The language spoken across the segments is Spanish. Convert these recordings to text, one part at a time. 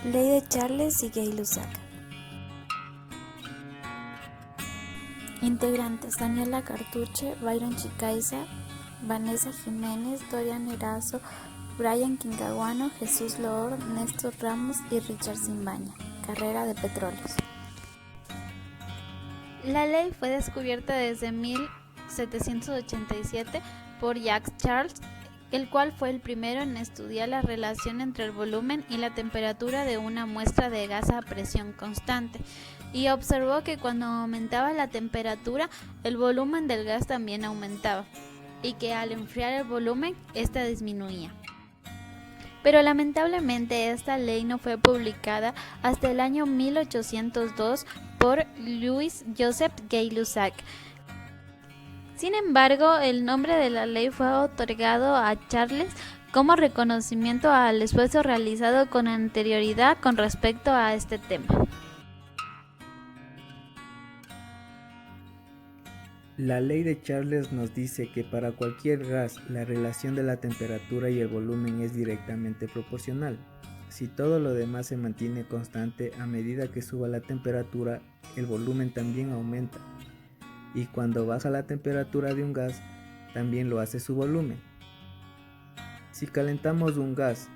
Ley de Charles y Gay-Lussac. Integrantes: Daniela Cartuche, Byron Chicaiza, Vanessa Jiménez, Dorian Erazo, Brian Quincaguano, Jesús Loor, Néstor Ramos y Richard Simbaña. Carrera de petróleos. La ley fue descubierta desde 1787 por Jacques Charles, el cual fue el primero en estudiar la relación entre el volumen y la temperatura de una muestra de gas a presión constante, y observó que cuando aumentaba la temperatura, el volumen del gas también aumentaba, y que al enfriar el volumen, ésta disminuía. Pero lamentablemente esta ley no fue publicada hasta el año 1802 por Louis Joseph Gay-Lussac. Sin embargo, el nombre de la ley fue otorgado a Charles como reconocimiento al esfuerzo realizado con anterioridad con respecto a este tema. La ley de Charles nos dice que para cualquier gas la relación de la temperatura y el volumen es directamente proporcional. Si todo lo demás se mantiene constante, a medida que suba la temperatura, el volumen también aumenta. Y cuando baja la temperatura de un gas, también lo hace su volumen. Si calentamos un gas,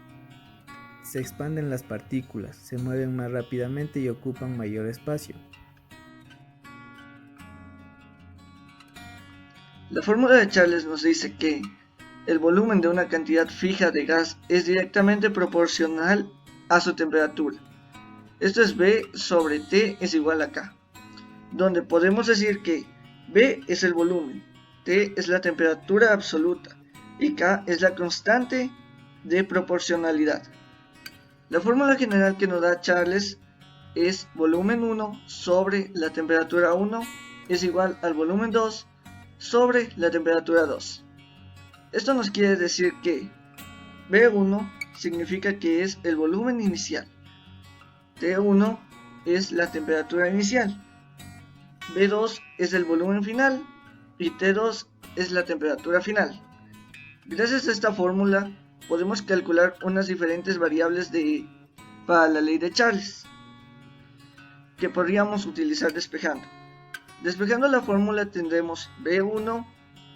se expanden las partículas, se mueven más rápidamente y ocupan mayor espacio. La fórmula de Charles nos dice que el volumen de una cantidad fija de gas es directamente proporcional a su temperatura. Esto es B sobre T es igual a K, donde podemos decir que B es el volumen, T es la temperatura absoluta y K es la constante de proporcionalidad. La fórmula general que nos da Charles es volumen 1 sobre la temperatura 1 es igual al volumen 2 sobre la temperatura 2. Esto nos quiere decir que B1 significa que es el volumen inicial, T1 es la temperatura inicial, B2 es el volumen final y T2 es la temperatura final. Gracias a esta fórmula podemos calcular unas diferentes variables para la ley de Charles que podríamos utilizar despejando. Despejando la fórmula tendremos B1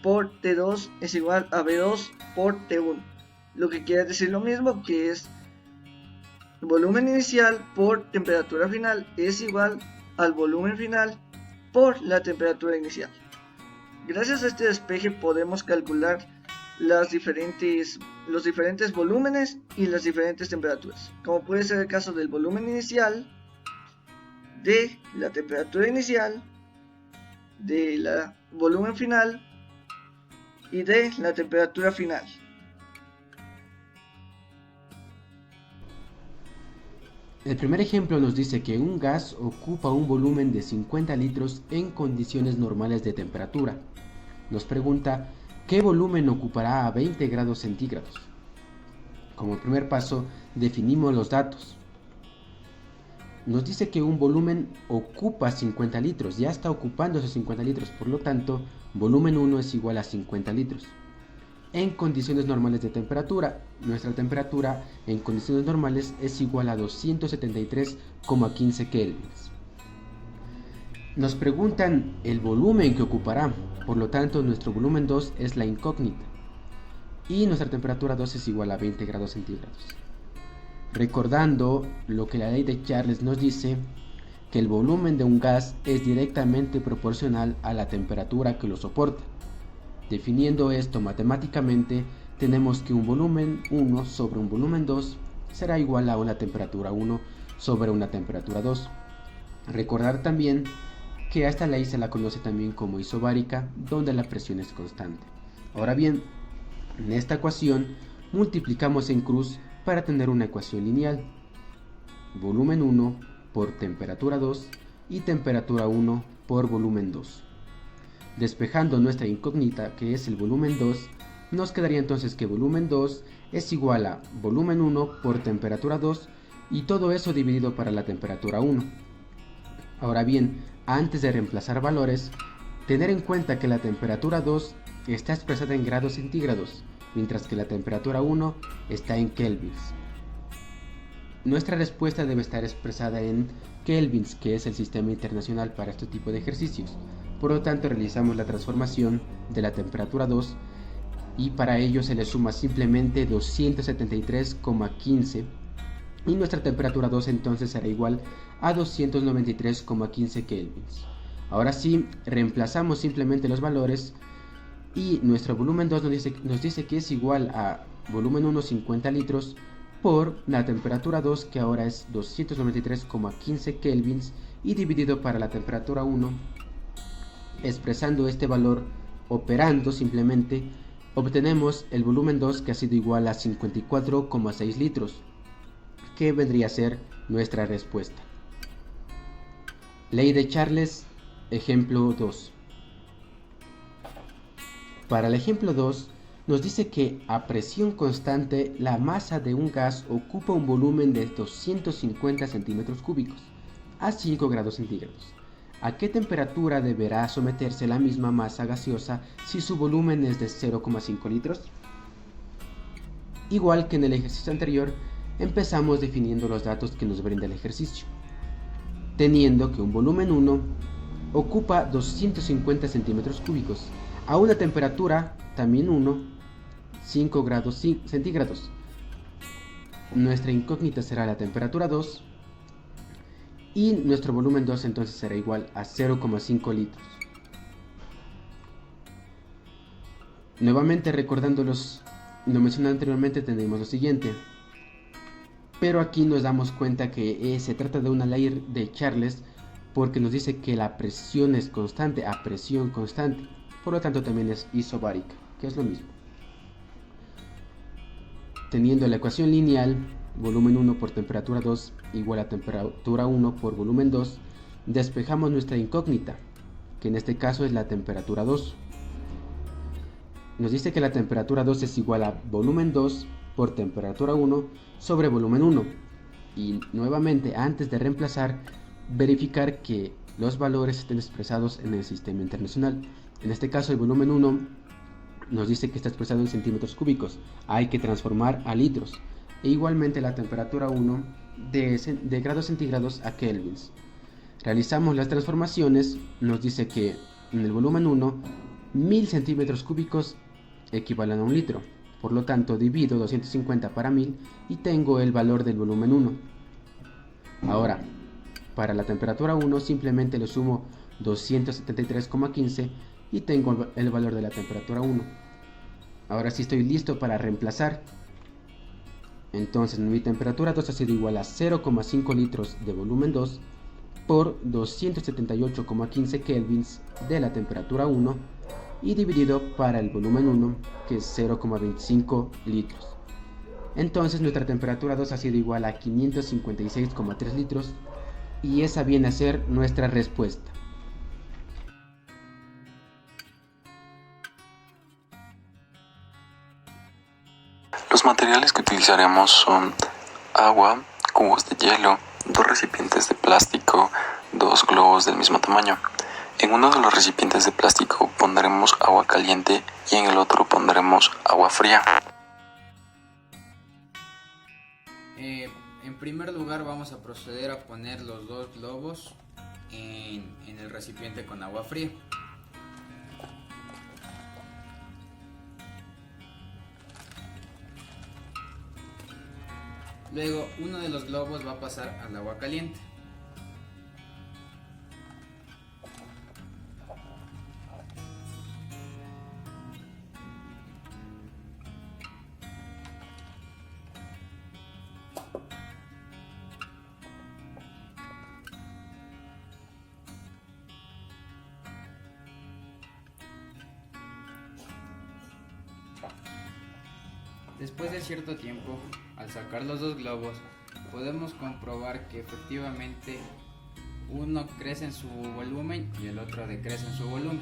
por T2 es igual a B2 por T1, lo que quiere decir lo mismo, que es volumen inicial por temperatura final es igual al volumen final por la temperatura inicial. Gracias a este despeje podemos calcular los diferentes volúmenes y las diferentes temperaturas, como puede ser el caso del volumen inicial, de la temperatura inicial, de la volumen final y de la temperatura final. El primer ejemplo nos dice que un gas ocupa un volumen de 50 litros en condiciones normales de temperatura. Nos pregunta qué volumen ocupará a 20 grados centígrados. Como primer paso, definimos los datos. Nos dice que un volumen ocupa 50 litros, ya está ocupando esos 50 litros, por lo tanto, volumen 1 es igual a 50 litros. En condiciones normales de temperatura, nuestra temperatura en condiciones normales es igual a 273,15 kelvins. Nos preguntan el volumen que ocupará, por lo tanto, nuestro volumen 2 es la incógnita. Y nuestra temperatura 2 es igual a 20 grados centígrados. Recordando lo que la ley de Charles nos dice, que el volumen de un gas es directamente proporcional a la temperatura que lo soporta. Definiendo esto matemáticamente, tenemos que un volumen 1 sobre un volumen 2 será igual a una temperatura 1 sobre una temperatura 2. Recordar también que a esta ley se la conoce también como isobárica, donde la presión es constante. Ahora bien, en esta ecuación multiplicamos en cruz para tener una ecuación lineal. Volumen 1 por temperatura 2 y temperatura 1 por volumen 2. Despejando nuestra incógnita, que es el volumen 2, nos quedaría entonces que volumen 2 es igual a volumen 1 por temperatura 2 y todo eso dividido para la temperatura 1. Ahora bien, antes de reemplazar valores, tener en cuenta que la temperatura 2 está expresada en grados centígrados, mientras que la temperatura 1 está en kelvins. nuestra respuesta debe estar expresada en kelvins, que es el sistema internacional para este tipo de ejercicios. Por lo tanto, realizamos la transformación de la temperatura 2 y para ello se le suma simplemente 273,15 y nuestra temperatura 2 entonces será igual a 293,15 kelvins. Ahora sí, reemplazamos simplemente los valores y nuestro volumen 2 nos dice que es igual a volumen 1 50 litros por la temperatura 2, que ahora es 293,15 kelvins, y dividido para la temperatura 1, expresando este valor operando simplemente, obtenemos el volumen 2, que ha sido igual a 54,6 litros, que vendría a ser nuestra respuesta. Ley de Charles, ejemplo 2. Para el ejemplo 2, nos dice que a presión constante la masa de un gas ocupa un volumen de 250 centímetros cúbicos a 5 grados centígrados. ¿A qué temperatura deberá someterse la misma masa gaseosa si su volumen es de 0,5 litros? Igual que en el ejercicio anterior, empezamos definiendo los datos que nos brinda el ejercicio, teniendo que un volumen 1 ocupa 250 centímetros cúbicos a una temperatura también 1, 5 grados centígrados. Nuestra incógnita será la temperatura 2 y nuestro volumen 2 entonces será igual a 0,5 litros. Nuevamente recordando lo mencionado anteriormente, tendremos lo siguiente, pero aquí nos damos cuenta que se trata de una ley de Charles porque nos dice que la presión es constante a presión constante, por lo tanto también es isobárica, que es lo mismo. Teniendo la ecuación lineal, volumen 1 por temperatura 2 igual a temperatura 1 por volumen 2, despejamos nuestra incógnita, que en este caso es la temperatura 2. Nos dice que la temperatura 2 es igual a volumen 2 por temperatura 1 sobre volumen 1. Y nuevamente, antes de reemplazar, verificar que los valores estén expresados en el sistema internacional. En este caso, el volumen 1 nos dice que está expresado en centímetros cúbicos, hay que transformar a litros, e igualmente la temperatura 1 de grados centígrados a kelvins. Realizamos las transformaciones, nos dice que en el volumen 1, 1000 centímetros cúbicos equivalen a un litro, por lo tanto divido 250 para 1000 y tengo el valor del volumen 1. Ahora, para la temperatura 1 simplemente le sumo 273,15 y tengo el valor de la temperatura 1. Ahora sí estoy listo para reemplazar. Entonces mi temperatura 2 ha sido igual a 0,5 litros de volumen 2 por 278,15 kelvins de la temperatura 1 y dividido para el volumen 1, que es 0,25 litros. Entonces nuestra temperatura 2 ha sido igual a 556,3 litros y esa viene a ser nuestra respuesta. Los materiales que utilizaremos son agua, cubos de hielo, 2 recipientes de plástico, 2 globos del mismo tamaño. En uno de los recipientes de plástico pondremos agua caliente y en el otro pondremos agua fría. En primer lugar vamos a proceder a poner los 2 globos en el recipiente con agua fría. Luego uno de los globos va a pasar al agua caliente. Después de cierto tiempo, al sacar los 2 globos, podemos comprobar que efectivamente uno crece en su volumen y el otro decrece en su volumen.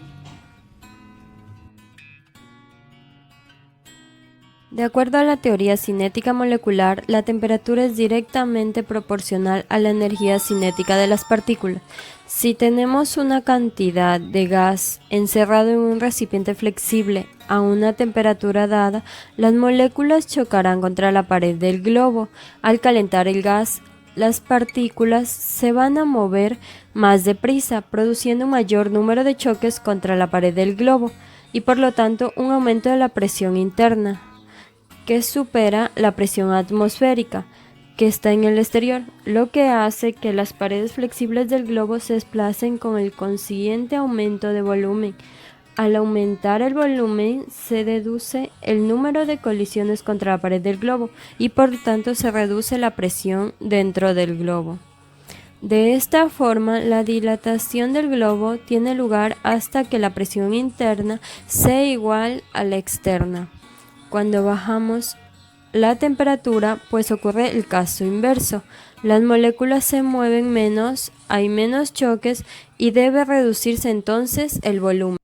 De acuerdo a la teoría cinética molecular, la temperatura es directamente proporcional a la energía cinética de las partículas. Si tenemos una cantidad de gas encerrado en un recipiente flexible a una temperatura dada, las moléculas chocarán contra la pared del globo. Al calentar el gas, las partículas se van a mover más deprisa, produciendo un mayor número de choques contra la pared del globo y por lo tanto un aumento de la presión interna, que supera la presión atmosférica que está en el exterior, lo que hace que las paredes flexibles del globo se desplacen con el consiguiente aumento de volumen. Al aumentar el volumen se reduce el número de colisiones contra la pared del globo y por tanto se reduce la presión dentro del globo. De esta forma, la dilatación del globo tiene lugar hasta que la presión interna sea igual a la externa. Cuando bajamos la temperatura, pues ocurre el caso inverso. Las moléculas se mueven menos, hay menos choques y debe reducirse entonces el volumen.